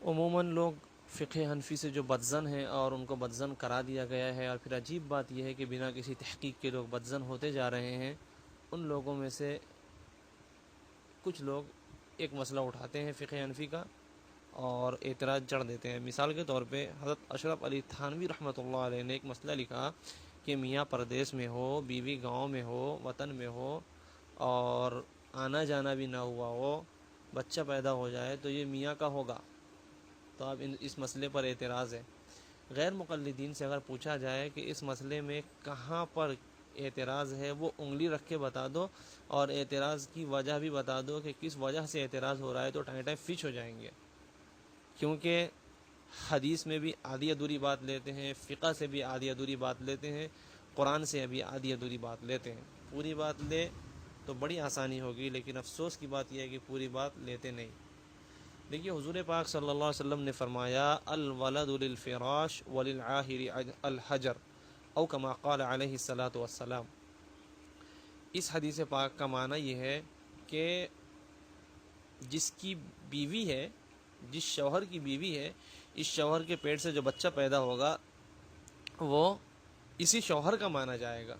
عموماً لوگ فقہ حنفی سے جو بدزن ہیں اور ان کو بدزن کرا دیا گیا ہے، اور پھر عجیب بات یہ ہے کہ بنا کسی تحقیق کے لوگ بدزن ہوتے جا رہے ہیں، ان لوگوں میں سے کچھ لوگ ایک مسئلہ اٹھاتے ہیں فقہ حنفی کا اور اعتراض جڑ دیتے ہیں۔ مثال کے طور پہ حضرت اشرف علی تھانوی رحمۃ اللہ علیہ نے ایک مسئلہ لکھا کہ میاں پردیس میں ہو، بیوی گاؤں میں ہو، وطن میں ہو، اور آنا جانا بھی نہ ہوا ہو، بچہ پیدا ہو جائے تو یہ میاں کا ہوگا۔ تو اب اس مسئلے پر اعتراض ہے۔ غیر مقلدین سے اگر پوچھا جائے کہ اس مسئلے میں کہاں پر اعتراض ہے، وہ انگلی رکھ کے بتا دو اور اعتراض کی وجہ بھی بتا دو کہ کس وجہ سے اعتراض ہو رہا ہے، تو ٹائم فچ ہو جائیں گے۔ کیونکہ حدیث میں بھی آدھی ادھوری بات لیتے ہیں، فقہ سے بھی آدھی ادھوری بات لیتے ہیں، قرآن سے بھی آدھی ادھوری بات لیتے ہیں۔ پوری بات لے تو بڑی آسانی ہوگی، لیکن افسوس کی بات یہ ہے کہ پوری بات لیتے نہیں۔ دیکھیے حضور پاک صلی اللہ علیہ وسلم نے فرمایا الولد للفراش وللعاہر الحجر او کما قال علیہ الصلاۃ والسلام۔ اس حدیث پاک کا معنی یہ ہے کہ جس کی بیوی ہے، جس شوہر کی بیوی ہے، اس شوہر کے پیٹ سے جو بچہ پیدا ہوگا وہ اسی شوہر کا مانا جائے گا۔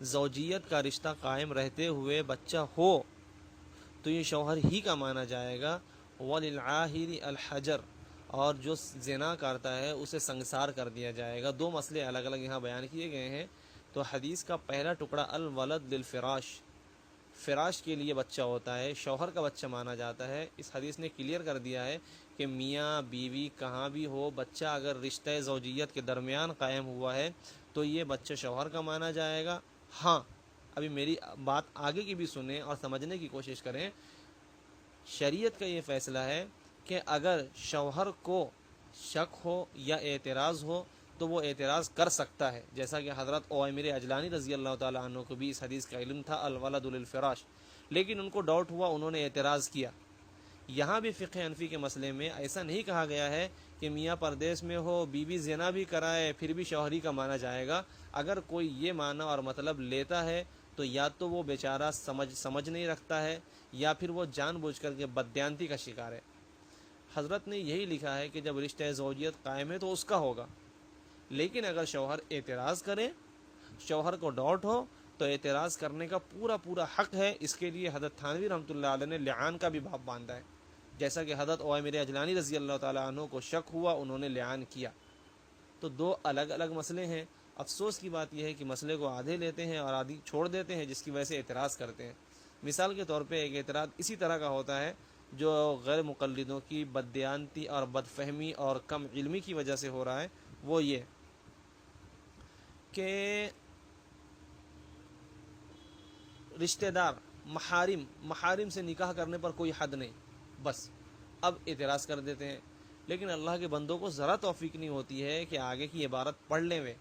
زوجیت کا رشتہ قائم رہتے ہوئے بچہ ہو تو یہ شوہر ہی کا مانا جائے گا۔ وَلِلْعَاهِرِ الْحَجَرِ، اور جو زنا کرتا ہے اسے سنگسار کر دیا جائے گا۔ دو مسئلے الگ الگ یہاں بیان کیے گئے ہیں۔ تو حدیث کا پہلا ٹکڑا الولد للفراش، فراش کے لیے بچہ ہوتا ہے، شوہر کا بچہ مانا جاتا ہے۔ اس حدیث نے کلیئر کر دیا ہے کہ میاں بیوی کہاں بھی ہو، بچہ اگر رشتہ زوجیت کے درمیان قائم ہوا ہے تو یہ بچہ شوہر کا مانا جائے گا۔ ہاں، ابھی میری بات آگے کی بھی سنیں اور سمجھنے کی کوشش کریں۔ شریعت کا یہ فیصلہ ہے کہ اگر شوہر کو شک ہو یا اعتراض ہو تو وہ اعتراض کر سکتا ہے، جیسا کہ حضرت اویمر اجلانی رضی اللہ تعالیٰ عنہ کو بھی اس حدیث کا علم تھا الولد للفراش، لیکن ان کو ڈاؤٹ ہوا، انہوں نے اعتراض کیا۔ یہاں بھی فقہ حنفی کے مسئلے میں ایسا نہیں کہا گیا ہے کہ میاں پردیس میں ہو، بیوی زنا بھی کرائے پھر بھی شوہری کا مانا جائے گا۔ اگر کوئی یہ معنی اور مطلب لیتا ہے تو یا تو وہ بیچارہ سمجھ نہیں رکھتا ہے، یا پھر وہ جان بوجھ کر کے بددیانتی کا شکار ہے۔ حضرت نے یہی لکھا ہے کہ جب رشتہ زوجیت قائم ہے تو اس کا ہوگا، لیکن اگر شوہر اعتراض کرے، شوہر کو ڈاؤٹ ہو، تو اعتراض کرنے کا پورا حق ہے۔ اس کے لیے حضرت تھانوی رحمۃ اللہ علیہ نے لعان کا بھی باب باندھا ہے، جیسا کہ حضرت اویمر اجلانی رضی اللہ تعالیٰ عنہ کو شک ہوا، انہوں نے لعان کیا۔ تو دو الگ الگ مسئلے ہیں۔ افسوس کی بات یہ ہے کہ مسئلے کو آدھے لیتے ہیں اور آدھی چھوڑ دیتے ہیں، جس کی وجہ سے اعتراض کرتے ہیں۔ مثال کے طور پہ ایک اعتراض اسی طرح کا ہوتا ہے جو غیر مقلدوں کی بددیانتی اور بدفہمی اور کم علمی کی وجہ سے ہو رہا ہے، وہ یہ کہ رشتہ دار محارم سے نکاح کرنے پر کوئی حد نہیں، بس اب اعتراض کر دیتے ہیں۔ لیکن اللہ کے بندوں کو ذرا توفیق نہیں ہوتی ہے کہ آگے کی عبارت پڑھ لیں۔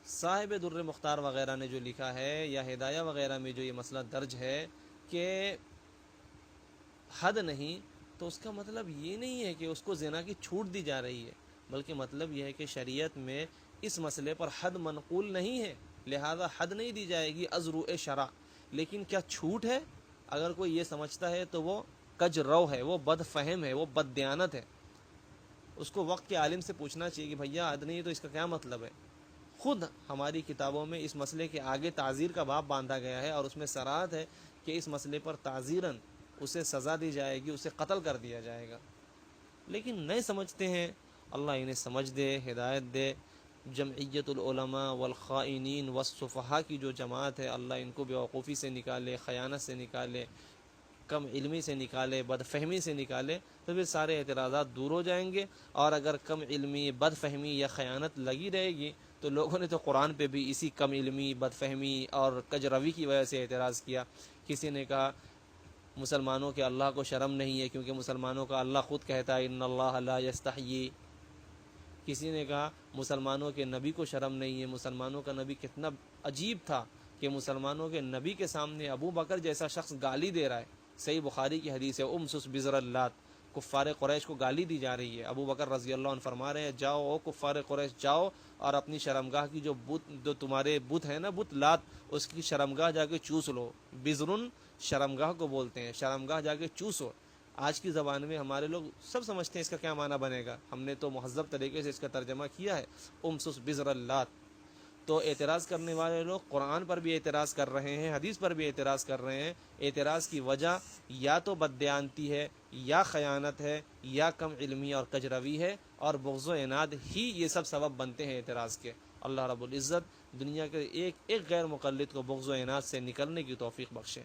صاحب در مختار وغیرہ نے جو لکھا ہے یا ہدایہ وغیرہ میں جو یہ مسئلہ درج ہے کہ حد نہیں، تو اس کا مطلب یہ نہیں ہے کہ اس کو زنا کی چھوٹ دی جا رہی ہے، بلکہ مطلب یہ ہے کہ شریعت میں اس مسئلے پر حد منقول نہیں ہے، لہذا حد نہیں دی جائے گی ازرو شرع۔ لیکن کیا چھوٹ ہے؟ اگر کوئی یہ سمجھتا ہے تو وہ کج رو ہے، وہ بد فہم ہے، وہ بد دیانت ہے۔ اس کو وقت کے عالم سے پوچھنا چاہیے کہ بھیا حد نہیں ہے تو اس کا کیا مطلب ہے۔ خود ہماری کتابوں میں اس مسئلے کے آگے تعزیر کا باب باندھا گیا ہے، اور اس میں صراحت ہے کہ اس مسئلے پر تعزیراً اسے سزا دی جائے گی، اسے قتل کر دیا جائے گا۔ لیکن نہیں سمجھتے ہیں، اللہ انہیں سمجھ دے، ہدایت دے۔ جمعیت العلماء والخائنین والسفہاء کی جو جماعت ہے، اللہ ان کو بیوقوفی سے نکالے، خیانت سے نکالے، کم علمی سے نکالے، بد فہمی سے نکالے، تو پھر سارے اعتراضات دور ہو جائیں گے۔ اور اگر کم علمی، بد فہمی یا خیانت لگی رہے گی تو لوگوں نے تو قرآن پہ بھی اسی کم علمی، بد فہمی اور کج روی کی وجہ سے اعتراض کیا۔ کسی نے کہا مسلمانوں کے اللہ کو شرم نہیں ہے کیونکہ مسلمانوں کا اللہ خود کہتا ہے ان اللہ لا یستحیی۔ کسی نے کہا مسلمانوں کے نبی کو شرم نہیں ہے۔ مسلمانوں کا نبی کتنا عجیب تھا کہ مسلمانوں کے نبی کے سامنے ابو بکر جیسا شخص گالی دے رہا ہے۔ صحیح بخاری کی حدیث ہے امسس بزر اللات، کفار قریش کو گالی دی جا رہی ہے۔ ابو بکر رضی اللہ عنہ فرما رہے ہیں جاؤ او کفار قریش، جاؤ اور اپنی شرمگاہ کی جو تمہارے بت ہے نا، بت لات، اس کی شرمگاہ جا کے چوس لو۔ بزرن شرمگاہ کو بولتے ہیں، شرمگاہ جا کے چوسو۔ آج کی زبان میں ہمارے لوگ سب سمجھتے ہیں اس کا کیا معنی بنے گا، ہم نے تو مہذب طریقے سے اس کا ترجمہ کیا ہے، امسس بزر اللات۔ تو اعتراض کرنے والے لوگ قرآن پر بھی اعتراض کر رہے ہیں، حدیث پر بھی اعتراض کر رہے ہیں۔ اعتراض کی وجہ یا تو بددیانتی ہے، یا خیانت ہے، یا کم علمی اور کجروی ہے، اور بغض و عناد ہی یہ سب سبب بنتے ہیں اعتراض کے۔ اللہ رب العزت دنیا کے ایک ایک غیر مقلد کو بغض و عناد سے نکلنے کی توفیق بخشے۔